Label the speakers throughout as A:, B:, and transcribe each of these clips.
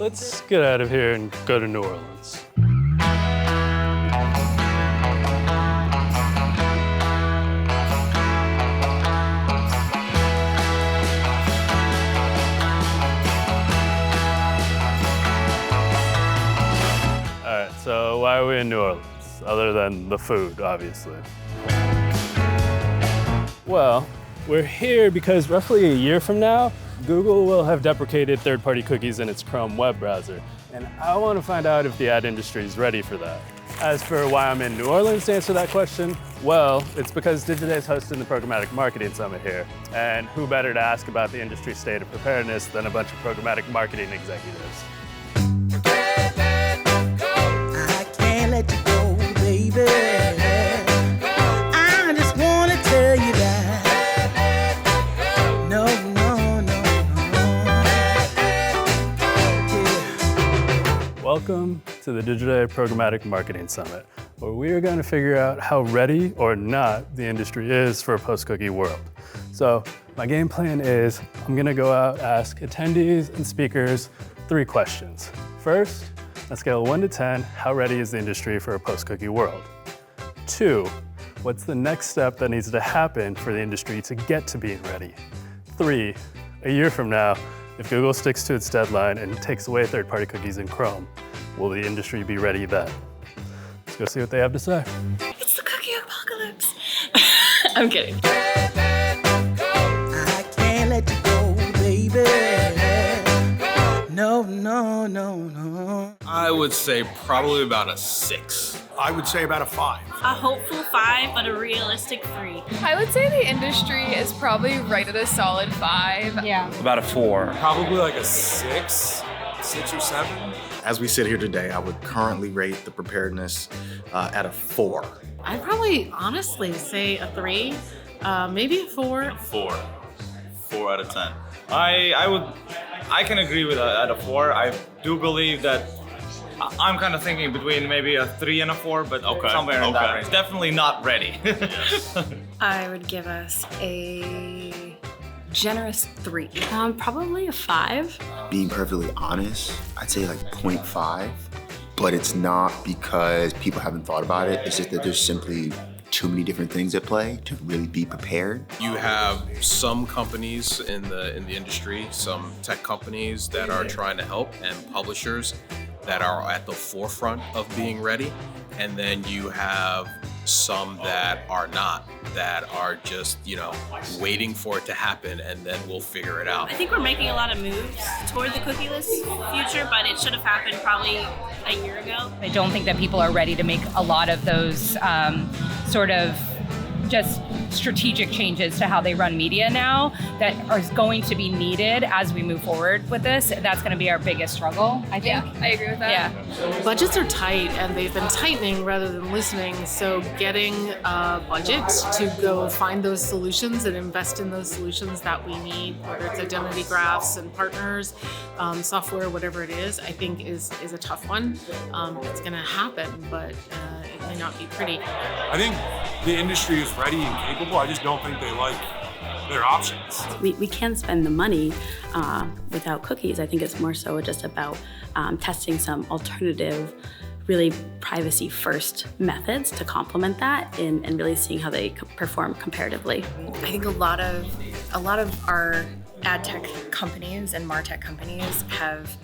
A: let's get out of here and go to New Orleans. All right, so why are we in New Orleans? Other than the food, obviously. Well, we're here because roughly a year from now, Google will have deprecated third-party cookies in its Chrome web browser. And I want to find out if the ad industry is ready for that. As for why I'm in New Orleans to answer that question, well, it's because Digiday is hosting the Programmatic Marketing Summit here. And who better to ask about the industry state of preparedness than a bunch of programmatic marketing executives?
B: I can't let you go, baby. I just want to tell you that. No, no, no, no. Yeah.
A: Welcome to the Digiday Programmatic Marketing Summit, where we are going to figure out how ready or not the industry is for a post-cookie world. So my game plan is I'm going to go out, ask attendees and speakers 3 questions. First, on a scale of 1 to 10, how ready is the industry for a post-cookie world? 2, what's the next step that needs to happen for the industry to get to being ready? 3, a year from now, if Google sticks to its deadline and takes away third-party cookies in Chrome, will the industry be ready then? Let's go see what they have to say.
C: It's the cookie-pocalypse. I'm kidding.
B: I can't let you go, baby. No, no, no, no.
D: I would say probably about a 6.
E: I would say about a 5.
C: A hopeful 5, but a realistic 3.
F: I would say the industry is probably right at a solid 5.
C: Yeah.
G: About a 4.
E: Probably like a 6 or 7.
H: As we sit here today, I would currently rate the preparedness at a 4.
I: I'd probably honestly say a 3, maybe a 4.
G: 4 out of 10. I can agree with at a 4. I do believe that I'm kind of thinking between maybe a 3 and a 4, but somewhere in that range. Definitely not ready.
J: I would give us a generous 3.
C: Probably a 5.
H: Being perfectly honest, I'd say like 0.5, but it's not because people haven't thought about it. It's just that there's simply too many different things at play to really be prepared.
D: You have some companies in the industry, some tech companies that are trying to help, and publishers that are at the forefront of being ready. And then you have some that are not, that are just, waiting for it to happen, and then we'll figure it out.
C: I think we're making a lot of moves toward the cookieless future, but it should have happened probably a year ago.
K: I don't think that people are ready to make a lot of those sort of just strategic changes to how they run media now that are going to be needed as we move forward with this. That's going to be our biggest struggle, I think.
F: Yeah, I agree with that.
K: Yeah.
I: Budgets are tight and they've been tightening rather than loosening. So getting a budget to go find those solutions and invest in those solutions that we need, whether it's identity graphs and partners, software, whatever it is, I think is a tough one. It's going to happen, but it may not be pretty.
E: I think the industry is ready and capable. I just don't think they like their options.
J: We can spend the money without cookies. I think it's more so just about testing some alternative, really privacy-first methods to complement that and really seeing how they perform comparatively.
L: I think a lot of our ad tech companies and MarTech companies have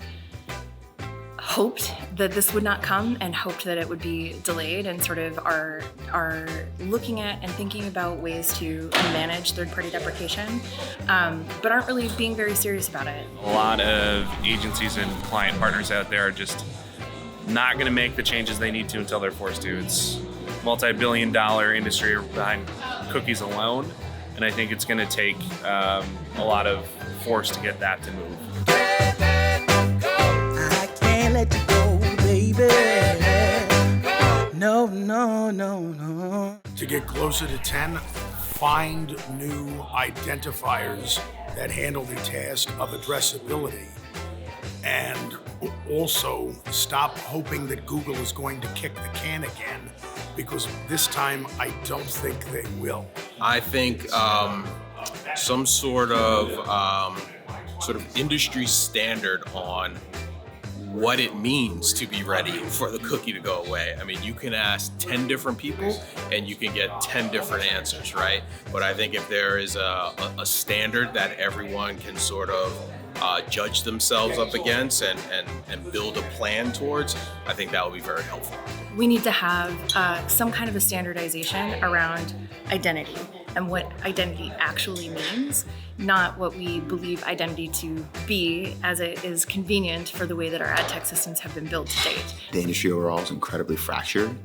L: hoped that this would not come and hoped that it would be delayed, and sort of are looking at and thinking about ways to manage third-party deprecation, but aren't really being very serious about it.
G: A lot of agencies and client partners out there are just not going to make the changes they need to until they're forced to. It's a multi-billion-dollar industry behind cookies alone, and I think it's going to take a lot of force to get that to move.
B: Let you go, baby. No, no, no, no.
E: To get closer to 10, find new identifiers that handle the task of addressability. And also stop hoping that Google is going to kick the can again, because this time I don't think they will.
D: I think some sort of industry standard on what it means to be ready for the cookie to go away. I mean, you can ask 10 different people and you can get 10 different answers, right? But I think if there is a standard that everyone can sort of judge themselves up against and build a plan towards, I think that would be very helpful.
L: We need to have some kind of a standardization around identity and what identity actually means, not what we believe identity to be as it is convenient for the way that our ad tech systems have been built to date.
H: The industry overall is incredibly fractured,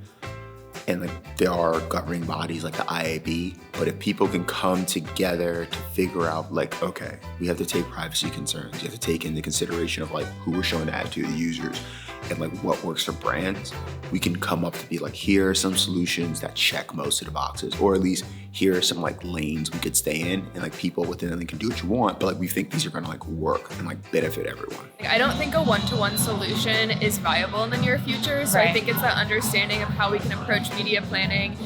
H: and like there are governing bodies like the IAB, but if people can come together to figure out like, okay, we have to take privacy concerns, you have to take into consideration of like who we're showing the ad to, the users, and like what works for brands, we can come up to be like, here are some solutions that check most of the boxes, or at least here are some like lanes we could stay in, and like people within them can do what you want, but like we think these are gonna like work and like benefit everyone.
F: I don't think a one-to-one solution is viable in the near future, so I think it's that understanding of how we can approach media planning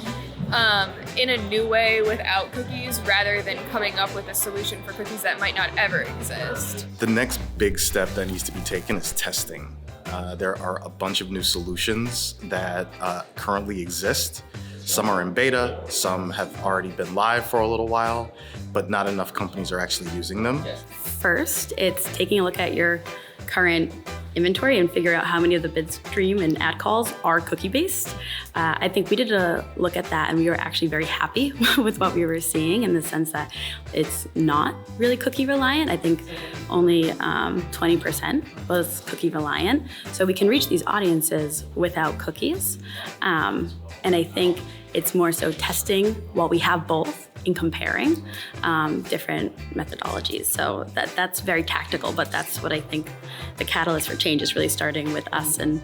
F: in a new way without cookies, rather than coming up with a solution for cookies that might not ever exist.
M: The next big step that needs to be taken is testing. There are a bunch of new solutions that currently exist. Some are in beta, some have already been live for a little while, but not enough companies are actually using them.
J: First, it's taking a look at your current inventory and figure out how many of the bid stream and ad calls are cookie-based. I think we did a look at that and we were actually very happy with what we were seeing, in the sense that it's not really cookie reliant. I think only 20% was cookie reliant. So we can reach these audiences without cookies. And I think it's more so testing while we have both, in comparing different methodologies. So that's very tactical, but that's what I think the catalyst for change is really starting with us and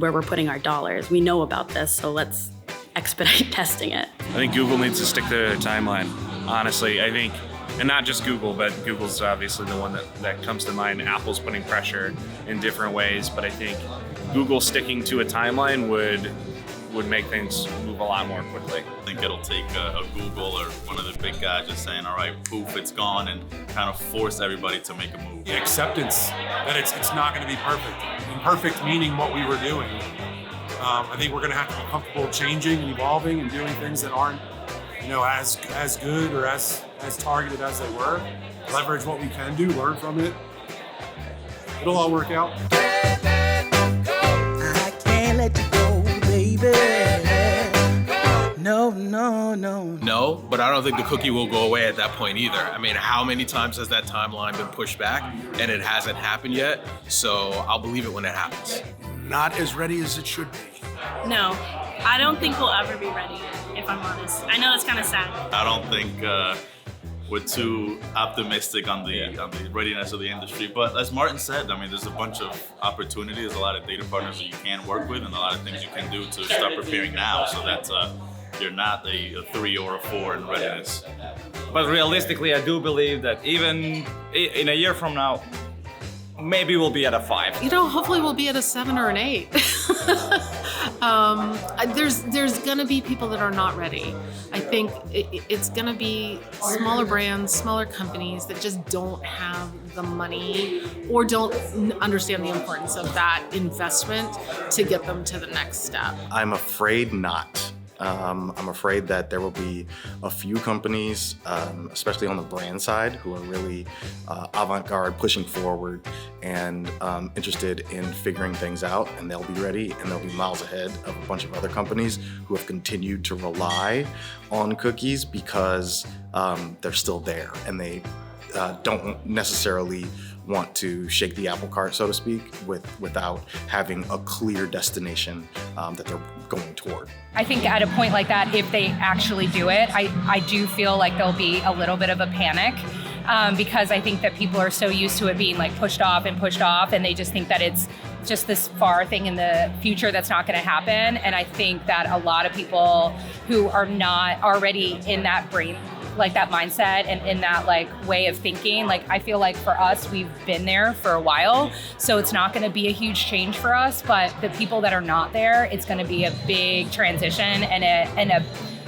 J: where we're putting our dollars. We know about this, so let's expedite testing it.
G: I think Google needs to stick to their timeline, honestly. I think, and not just Google, but Google's obviously the one that comes to mind. Apple's putting pressure in different ways, but I think Google sticking to a timeline would make things move a lot more quickly.
N: I think it'll take a Google or one of the big guys just saying, all right, poof, it's gone, and kind of force everybody to make a move.
O: The acceptance that it's not going to be perfect. Imperfect meaning what we were doing. I think we're going to have to be comfortable changing and evolving and doing things that aren't, as good or as targeted as they were. Leverage what we can do, learn from it. It'll all work out.
B: I can't let you go, baby. No.
D: No, but I don't think the cookie will go away at that point either. I mean, how many times has that timeline been pushed back and it hasn't happened yet? So I'll believe it when it happens.
E: Not as ready as it should be.
C: No, I don't think we'll ever be ready, if I'm honest. I know it's kind of sad.
N: I don't think we're too optimistic on the readiness of the industry. But as Martin said, I mean, there's a bunch of opportunities, a lot of data partners that you can work with, and a lot of things you can do to start preparing now. So that's you're not a 3 or a 4 in readiness.
P: But realistically, I do believe that even in a year from now, maybe we'll be at a 5.
I: Hopefully we'll be at a 7 or an 8. There's gonna be people that are not ready. I think it's gonna be smaller brands, smaller companies that just don't have the money or don't understand the importance of that investment to get them to the next step.
M: I'm afraid not. I'm afraid that there will be a few companies, especially on the brand side, who are really avant-garde, pushing forward, and interested in figuring things out, and they'll be ready, and they'll be miles ahead of a bunch of other companies who have continued to rely on cookies because they're still there, and they don't necessarily want to shake the apple cart, so to speak, without having a clear destination that they're going toward.
K: I think at a point like that, if they actually do it, I do feel like there'll be a little bit of a panic because I think that people are so used to it being like pushed off, and they just think that it's just this far thing in the future that's not going to happen. And I think that a lot of people who are not already in that brain, like that mindset and in that like way of thinking, like I feel like for us, we've been there for a while, so it's not going to be a huge change for us. But the people that are not there, it's going to be a big transition and a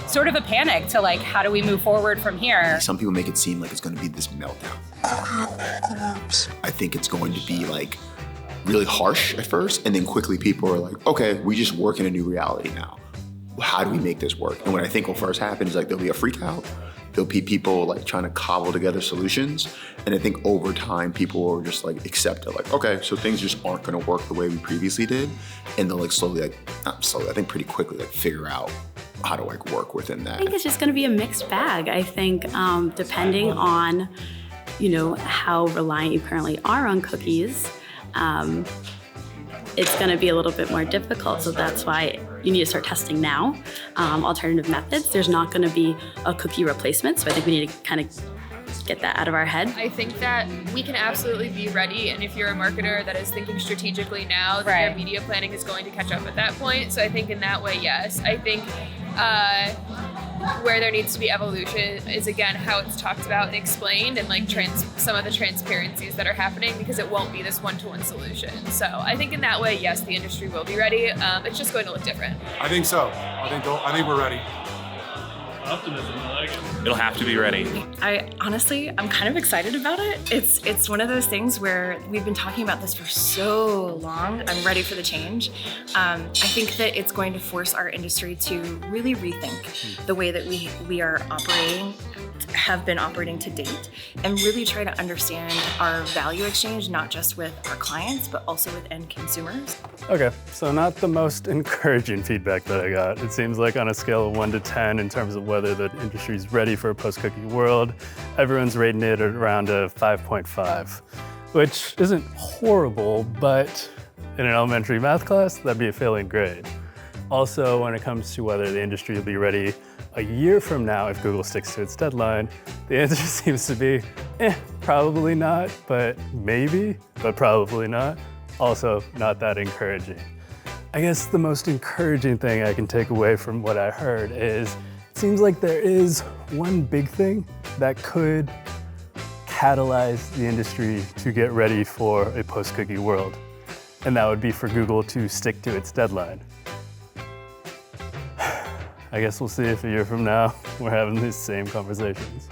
K: sort of a panic to like, how do we move forward from here?
H: Some people make it seem like it's going to be this meltdown. I think it's going to be like really harsh at first, and then quickly people are like, okay, we just work in a new reality now. How do we make this work? And what I think will first happen is like there'll be a freak out. There'll be people like trying to cobble together solutions. And I think over time, people will just like accept it. Like, okay, so things just aren't gonna work the way we previously did. And they'll like slowly, like, not slowly, I think pretty quickly, like figure out how to like work within that.
J: I think it's just gonna be a mixed bag. I think depending on, how reliant you currently are on cookies, it's going to be a little bit more difficult. So that's why you need to start testing now. Alternative methods. There's not going to be a cookie replacement. So I think we need to kind of get that out of our head.
F: I think that we can absolutely be ready. And if you're a marketer that is thinking strategically now, then your media planning is going to catch up at that point. So I think in that way, yes. I think where there needs to be evolution is, again, how it's talked about and explained, and like some of the transparencies that are happening, because it won't be this one-to-one solution. So I think in that way, yes, the industry will be ready. It's just going to look different.
O: I think so. I think we're ready.
N: Optimism, I like it.
G: It'll have to be ready.
L: I'm kind of excited about it. It's one of those things where we've been talking about this for so long. I'm ready for the change. I think that it's going to force our industry to really rethink the way that we are operating, have been operating to date, and really try to understand our value exchange, not just with our clients, but also with end consumers.
A: Okay, so not the most encouraging feedback that I got. It seems like on a scale of 1 to 10 in terms of whether the industry is ready for a post-cookie world, everyone's rating it around a 5.5, which isn't horrible, but in an elementary math class, that'd be a failing grade. Also, when it comes to whether the industry will be ready a year from now, if Google sticks to its deadline, the answer seems to be, probably not, but maybe, but probably not. Also, not that encouraging. I guess the most encouraging thing I can take away from what I heard is, it seems like there is one big thing that could catalyze the industry to get ready for a post-cookie world, and that would be for Google to stick to its deadline. I guess we'll see if a year from now we're having these same conversations.